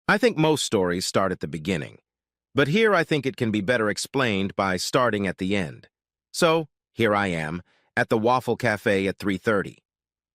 I think most stories start at the beginning, but here I think it can be better explained by starting at the end. So, here I am, at the Waffle Cafe at 3:30.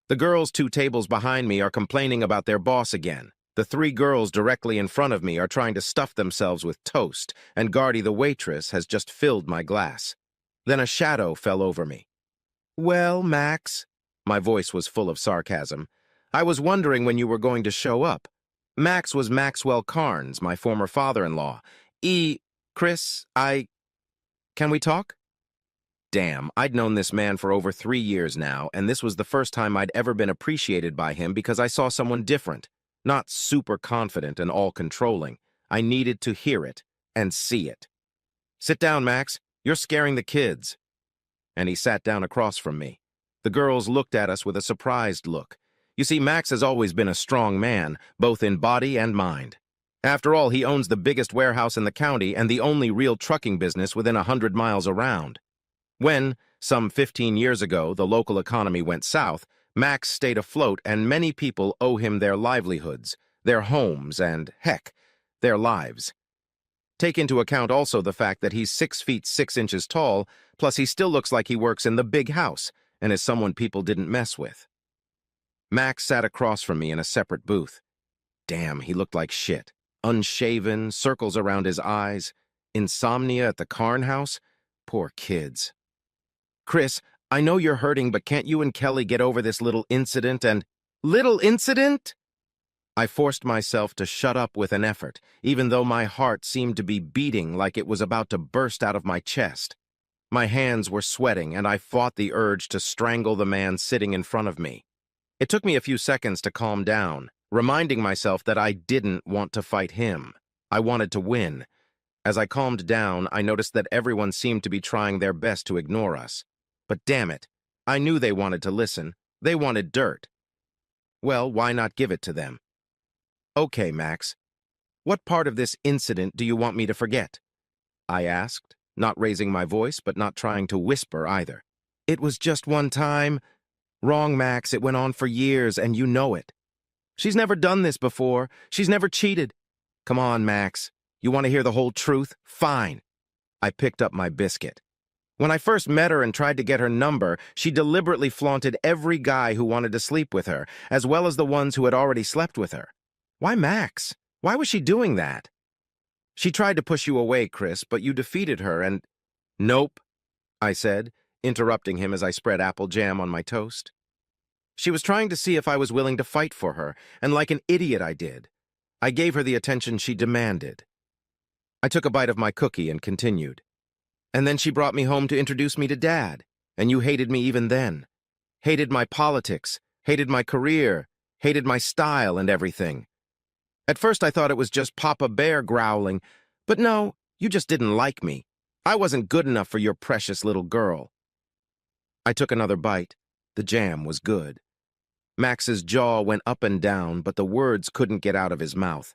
The girls 2 tables behind me are complaining about their boss again. The 3 girls directly in front of me are trying to stuff themselves with toast, and Gardy the waitress has just filled my glass. Then a shadow fell over me. "Well, Max," my voice was full of sarcasm, "I was wondering when you were going to show up." Max was Maxwell Carnes, my former father-in-law. Chris, can we talk? Damn, I'd known this man for over 3 years now, and this was the first time I'd ever been appreciated by him because I saw someone different, not super confident and all-controlling. I needed to hear it and see it. "Sit down, Max. You're scaring the kids." And he sat down across from me. The girls looked at us with a surprised look. You see, Max has always been a strong man, both in body and mind. After all, he owns the biggest warehouse in the county and the only real trucking business within 100 miles around. When, some 15 years ago, the local economy went south, Max stayed afloat, and many people owe him their livelihoods, their homes, and, heck, their lives. Take into account also the fact that he's 6 feet 6 inches tall, plus he still looks like he works in the big house and is someone people didn't mess with. Max sat across from me in a separate booth. Damn, he looked like shit. Unshaven, circles around his eyes, insomnia at the Carn house. Poor kids. "Chris, I know you're hurting, but can't you and Kelly get over this little incident and—" "Little incident?" I forced myself to shut up with an effort, even though my heart seemed to be beating like it was about to burst out of my chest. My hands were sweating, and I fought the urge to strangle the man sitting in front of me. It took me a few seconds to calm down, reminding myself that I didn't want to fight him. I wanted to win. As I calmed down, I noticed that everyone seemed to be trying their best to ignore us. But damn it, I knew they wanted to listen. They wanted dirt. Well, why not give it to them? "Okay, Max, what part of this incident do you want me to forget?" I asked, not raising my voice, but not trying to whisper either. "It was just one time." "Wrong, Max, it went on for years, and you know it. She's never done this before. She's never cheated." "Come on, Max. You want to hear the whole truth? Fine." I picked up my biscuit. "When I first met her and tried to get her number, she deliberately flaunted every guy who wanted to sleep with her, as well as the ones who had already slept with her." "Why, Max? Why was she doing that?" "She tried to push you away, Chris, but you defeated her and—" "Nope," I said, interrupting him as I spread apple jam on my toast. "She was trying to see if I was willing to fight for her, and like an idiot I did. I gave her the attention she demanded." I took a bite of my cookie and continued. "And then she brought me home to introduce me to Dad, and you hated me even then. Hated my politics, hated my career, hated my style and everything. At first I thought it was just Papa Bear growling, but no, you just didn't like me. I wasn't good enough for your precious little girl." I took another bite. The jam was good. Max's jaw went up and down, but the words couldn't get out of his mouth.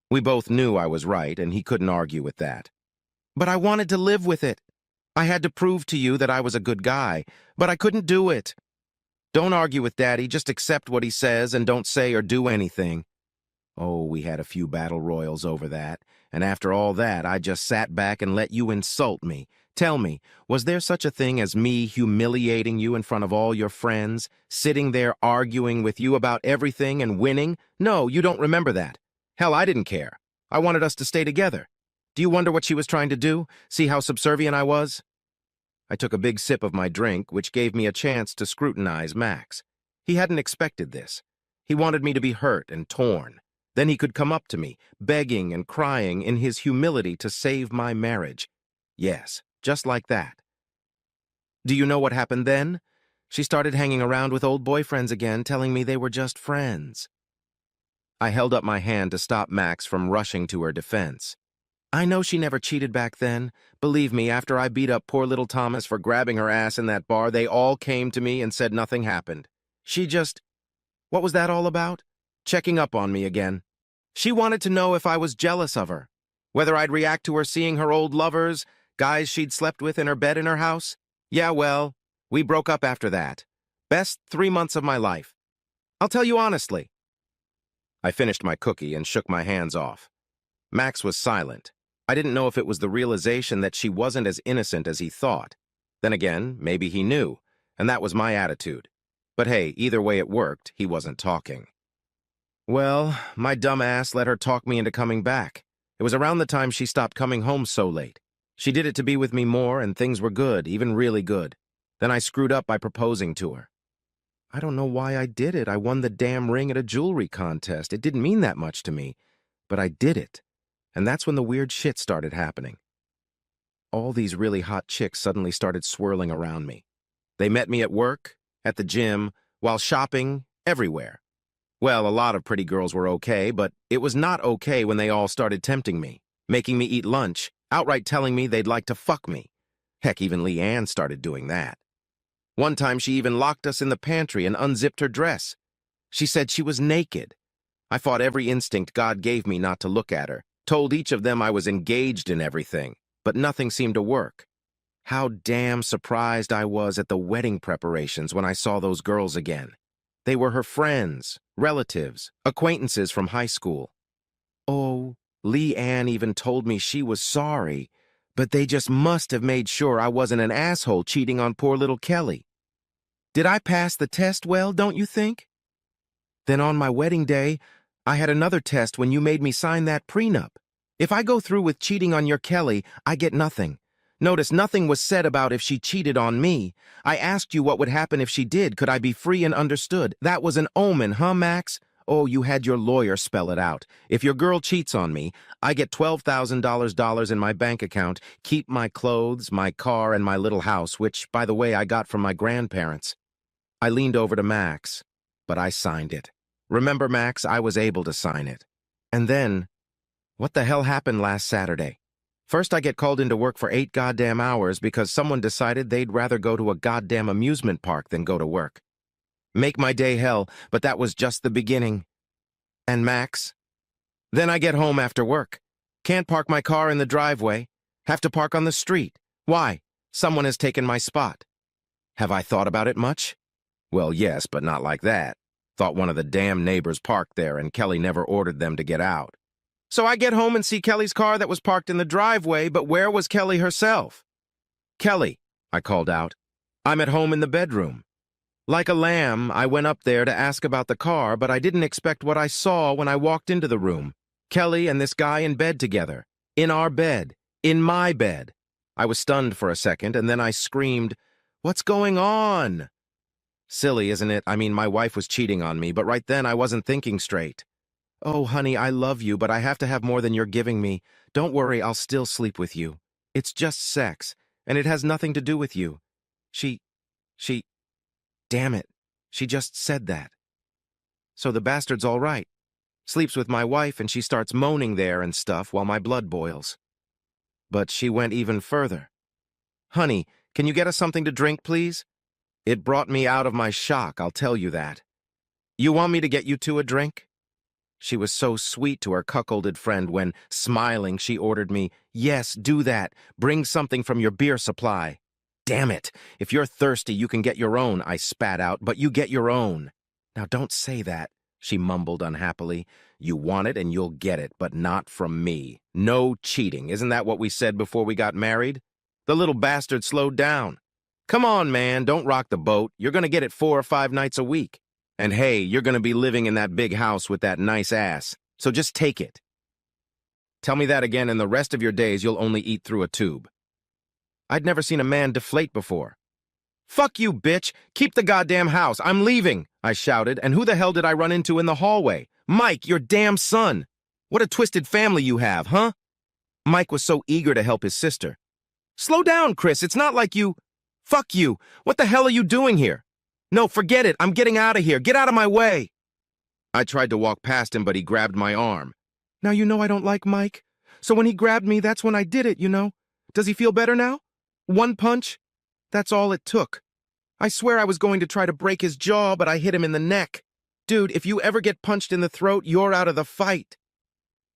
We both knew I was right, and he couldn't argue with that. "But I wanted to live with it. I had to prove to you that I was a good guy, but I couldn't do it." "Don't argue with Daddy, just accept what he says and don't say or do anything." Oh, we had a few battle royals over that, and after all that, I just sat back and let you insult me. Tell me, was there such a thing as me humiliating you in front of all your friends, sitting there arguing with you about everything and winning? No, you don't remember that. Hell, I didn't care. I wanted us to stay together. Do you wonder what she was trying to do? See how subservient I was? I took a big sip of my drink, which gave me a chance to scrutinize Max. He hadn't expected this. He wanted me to be hurt and torn. Then he could come up to me, begging and crying in his humility to save my marriage. Yes, just like that. "Do you know what happened then? She started hanging around with old boyfriends again, telling me they were just friends." I held up my hand to stop Max from rushing to her defense. "I know she never cheated back then. Believe me, after I beat up poor little Thomas for grabbing her ass in that bar, they all came to me and said nothing happened. She just— what was that all about? Checking up on me again. She wanted to know if I was jealous of her, whether I'd react to her seeing her old lovers, guys she'd slept with in her bed in her house. Yeah, well, we broke up after that. Best 3 months of my life. I'll tell you honestly." I finished my cookie and shook my hands off. Max was silent. I didn't know if it was the realization that she wasn't as innocent as he thought. Then again, maybe he knew, and that was my attitude. But hey, either way it worked, he wasn't talking. Well, my dumb ass let her talk me into coming back. It was around the time she stopped coming home so late. She did it to be with me more, and things were good, even really good. Then I screwed up by proposing to her. I don't know why I did it. I won the damn ring at a jewelry contest. It didn't mean that much to me, but I did it. And that's when the weird shit started happening. All these really hot chicks suddenly started swirling around me. They met me at work, at the gym, while shopping, everywhere. Well, a lot of pretty girls were okay, but it was not okay when they all started tempting me, making me eat lunch, outright telling me they'd like to fuck me. Heck, even Leanne started doing that. One time she even locked us in the pantry and unzipped her dress. She said she was naked. I fought every instinct God gave me not to look at her, told each of them I was engaged in everything, but nothing seemed to work. How damn surprised I was at the wedding preparations when I saw those girls again. They were her friends, relatives, acquaintances from high school. Oh, Leanne even told me she was sorry, but they just must have made sure I wasn't an asshole cheating on poor little Kelly. Did I pass the test well, don't you think? Then on my wedding day, I had another test when you made me sign that prenup. If I go through with cheating on your Kelly, I get nothing. Notice nothing was said about if she cheated on me. I asked you what would happen if she did. Could I be free and understood? That was an omen, huh, Max? Oh, you had your lawyer spell it out. If your girl cheats on me, I get $12,000 in my bank account, keep my clothes, my car, and my little house, which, by the way, I got from my grandparents. I leaned over to Max, but I signed it. Remember, Max, I was able to sign it. And then, what the hell happened last Saturday? First, I get called into work for 8 goddamn hours because someone decided they'd rather go to a goddamn amusement park than go to work. Make my day hell, but that was just the beginning. And Max? Then I get home after work. Can't park my car in the driveway. Have to park on the street. Why? Someone has taken my spot. Have I thought about it much? Well, yes, but not like that. Thought one of the damn neighbors parked there and Kelly never ordered them to get out. So I get home and see Kelly's car that was parked in the driveway, but where was Kelly herself? Kelly, I called out. I'm at home in the bedroom. Like a lamb, I went up there to ask about the car, but I didn't expect what I saw when I walked into the room. Kelly and this guy in bed together. In our bed. In my bed. I was stunned for a second, and then I screamed, "What's going on?" Silly, isn't it? I mean, my wife was cheating on me, but right then I wasn't thinking straight. Oh, honey, I love you, but I have to have more than you're giving me. Don't worry, I'll still sleep with you. It's just sex, and it has nothing to do with you. She, damn it, she just said that. So the bastard's all right. Sleeps with my wife, and she starts moaning there and stuff while my blood boils. But she went even further. Honey, can you get us something to drink, please? It brought me out of my shock, I'll tell you that. You want me to get you two a drink? She was so sweet to her cuckolded friend when, smiling, she ordered me, "Yes, do that. Bring something from your beer supply." Damn it. If you're thirsty, you can get your own, I spat out, but you get your own. Now don't say that, she mumbled unhappily. You want it and you'll get it, but not from me. No cheating. Isn't that what we said before we got married? The little bastard slowed down. Come on, man, don't rock the boat. You're gonna get it 4 or 5 nights a week. And hey, you're gonna be living in that big house with that nice ass, so just take it. Tell me that again and the rest of your days you'll only eat through a tube. I'd never seen a man deflate before. Fuck you, bitch! Keep the goddamn house! I'm leaving! I shouted, and who the hell did I run into in the hallway? Mike, your damn son! What a twisted family you have, huh? Mike was so eager to help his sister. Slow down, Chris, it's not like you... Fuck you! What the hell are you doing here? No, forget it. I'm getting out of here. Get out of my way. I tried to walk past him, but he grabbed my arm. Now you know I don't like Mike. So when he grabbed me, that's when I did it, you know. Does he feel better now? One punch? That's all it took. I swear I was going to try to break his jaw, but I hit him in the neck. Dude, if you ever get punched in the throat, you're out of the fight.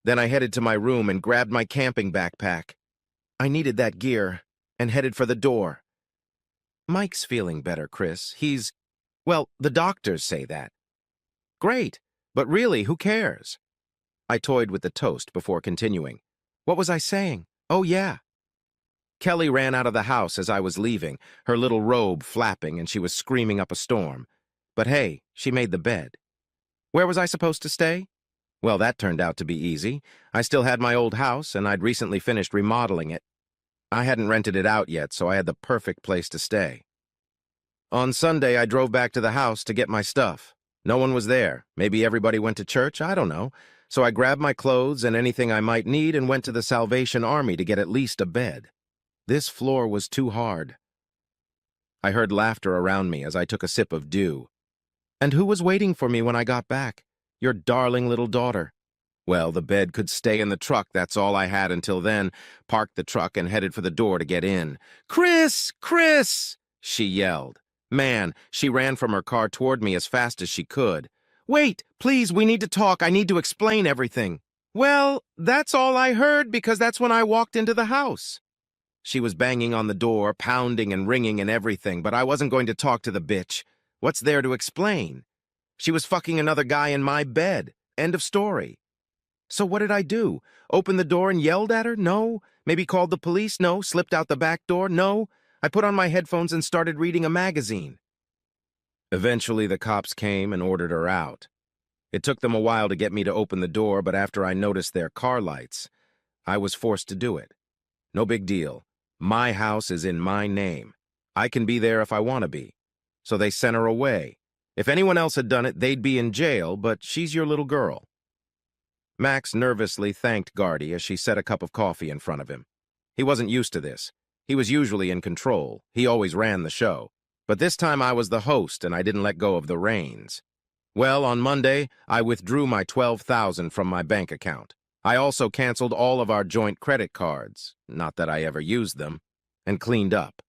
Then I headed to my room and grabbed my camping backpack. I needed that gear and headed for the door. Mike's feeling better, Chris. Well, the doctors say that. Great. But really, who cares? I toyed with the toast before continuing. What was I saying? Oh, yeah. Kelly ran out of the house as I was leaving, her little robe flapping, and she was screaming up a storm. But hey, she made the bed. Where was I supposed to stay? Well, that turned out to be easy. I still had my old house, and I'd recently finished remodeling it. I hadn't rented it out yet, so I had the perfect place to stay. On Sunday, I drove back to the house to get my stuff. No one was there. Maybe everybody went to church, I don't know. So I grabbed my clothes and anything I might need and went to the Salvation Army to get at least a bed. This floor was too hard. I heard laughter around me as I took a sip of dew. And who was waiting for me when I got back? Your darling little daughter. Well, the bed could stay in the truck, that's all I had until then. Parked the truck and headed for the door to get in. "Chris! Chris!" she yelled. Man, she ran from her car toward me as fast as she could. "Wait, please, we need to talk. I need to explain everything." Well, that's all I heard because that's when I walked into the house. She was banging on the door, pounding and ringing and everything, but I wasn't going to talk to the bitch. What's there to explain? She was fucking another guy in my bed. End of story. So what did I do? Open the door and yelled at her? No. Maybe called the police? No. Slipped out the back door? No. I put on my headphones and started reading a magazine. Eventually, the cops came and ordered her out. It took them a while to get me to open the door, but after I noticed their car lights, I was forced to do it. No big deal. My house is in my name. I can be there if I want to be. So they sent her away. If anyone else had done it, they'd be in jail, but she's your little girl. Max nervously thanked Gardy as she set a cup of coffee in front of him. He wasn't used to this. He was usually in control. He always ran the show. But this time I was the host and I didn't let go of the reins. Well, on Monday, I withdrew my $12,000 from my bank account. I also canceled all of our joint credit cards, not that I ever used them, and cleaned up.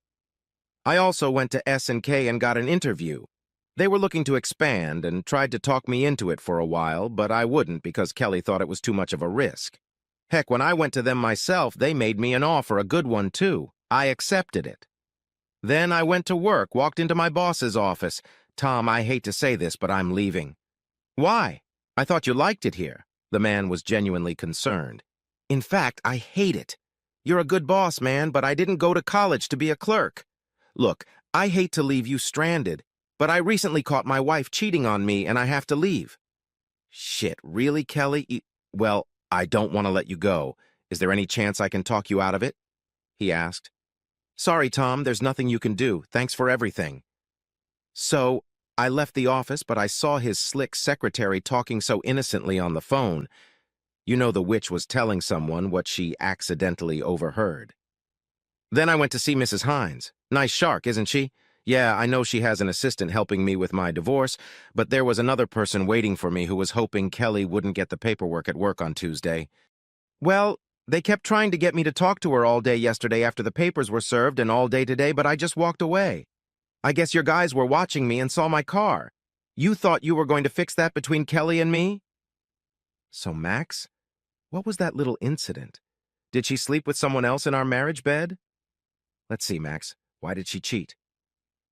I also went to S&K and got an interview. They were looking to expand and tried to talk me into it for a while, but I wouldn't because Kelly thought it was too much of a risk. Heck, when I went to them myself, they made me an offer, a good one too. I accepted it. Then I went to work, walked into my boss's office. "Tom, I hate to say this, but I'm leaving." "Why? I thought you liked it here." The man was genuinely concerned. "In fact, I hate it. You're a good boss, man, but I didn't go to college to be a clerk. Look, I hate to leave you stranded, but I recently caught my wife cheating on me and I have to leave." "Shit, really, Kelly? Well, I don't want to let you go. Is there any chance I can talk you out of it?" he asked. "Sorry, Tom, there's nothing you can do. Thanks for everything." So, I left the office, but I saw his slick secretary talking so innocently on the phone. You know the witch was telling someone what she accidentally overheard. Then I went to see Mrs. Hines. Nice shark, isn't she? Yeah, I know she has an assistant helping me with my divorce, but there was another person waiting for me who was hoping Kelly wouldn't get the paperwork at work on Tuesday. Well, they kept trying to get me to talk to her all day yesterday after the papers were served and all day today, but I just walked away. I guess your guys were watching me and saw my car. You thought you were going to fix that between Kelly and me? So, Max, what was that little incident? Did she sleep with someone else in our marriage bed? Let's see, Max. Why did she cheat?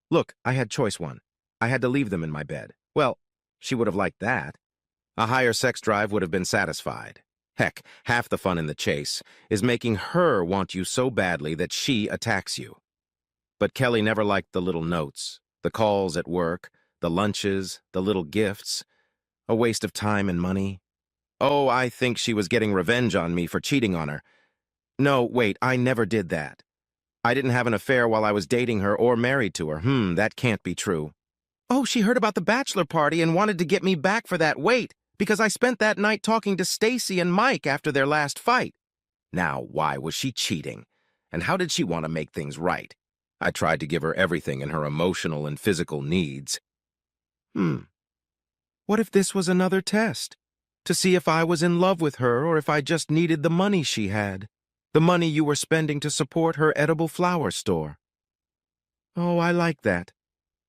Look, I had choice one. I had to leave them in my bed. Well, she would have liked that. A higher sex drive would have been satisfied. Heck, half the fun in the chase is making her want you so badly that she attacks you. But Kelly never liked the little notes, the calls at work, the lunches, the little gifts. A waste of time and money. Oh, I think she was getting revenge on me for cheating on her. No, wait, I never did that. I didn't have an affair while I was dating her or married to her. That can't be true. Oh, she heard about the bachelor party and wanted to get me back for that. Wait, because I spent that night talking to Stacy and Mike after their last fight. Now, why was she cheating? And how did she want to make things right? I tried to give her everything in her emotional and physical needs. What if this was another test? To see if I was in love with her or if I just needed the money she had. The money you were spending to support her edible flower store. Oh, I like that.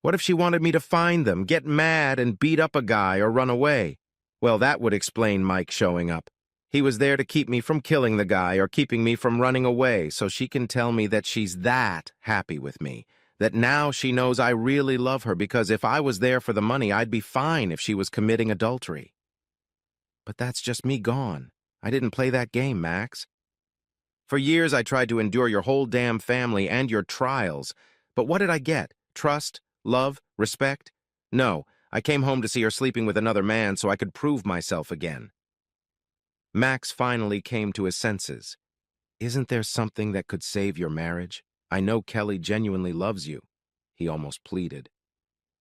What if she wanted me to find them, get mad and beat up a guy or run away? Well, that would explain Mike showing up. He was there to keep me from killing the guy or keeping me from running away so she can tell me that she's that happy with me, that now she knows I really love her because if I was there for the money, I'd be fine if she was committing adultery. But that's just me gone. I didn't play that game, Max. For years, I tried to endure your whole damn family and your trials. But what did I get? Trust? Love? Respect? No, I came home to see her sleeping with another man so I could prove myself again. Max finally came to his senses. Isn't there something that could save your marriage? I know Kelly genuinely loves you, he almost pleaded.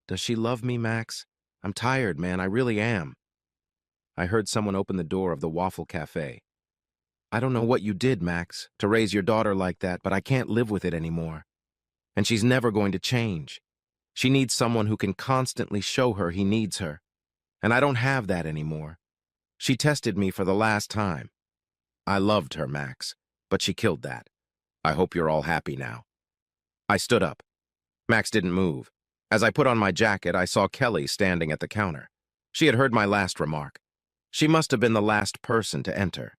Does she love me, Max? I'm tired, man, I really am. I heard someone open the door of the Waffle Cafe. I don't know what you did, Max, to raise your daughter like that, but I can't live with it anymore. And she's never going to change. She needs someone who can constantly show her he needs her. And I don't have that anymore. She tested me for the last time. I loved her, Max, but she killed that. I hope you're all happy now. I stood up. Max didn't move. As I put on my jacket, I saw Kelly standing at the counter. She had heard my last remark. She must have been the last person to enter.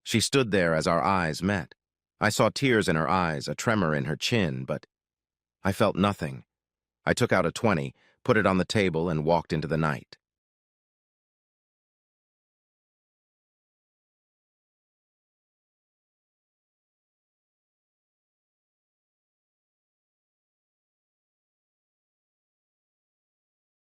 She stood there as our eyes met. I saw tears in her eyes, a tremor in her chin, but I felt nothing. I took out a 20, put it on the table, and walked into the night.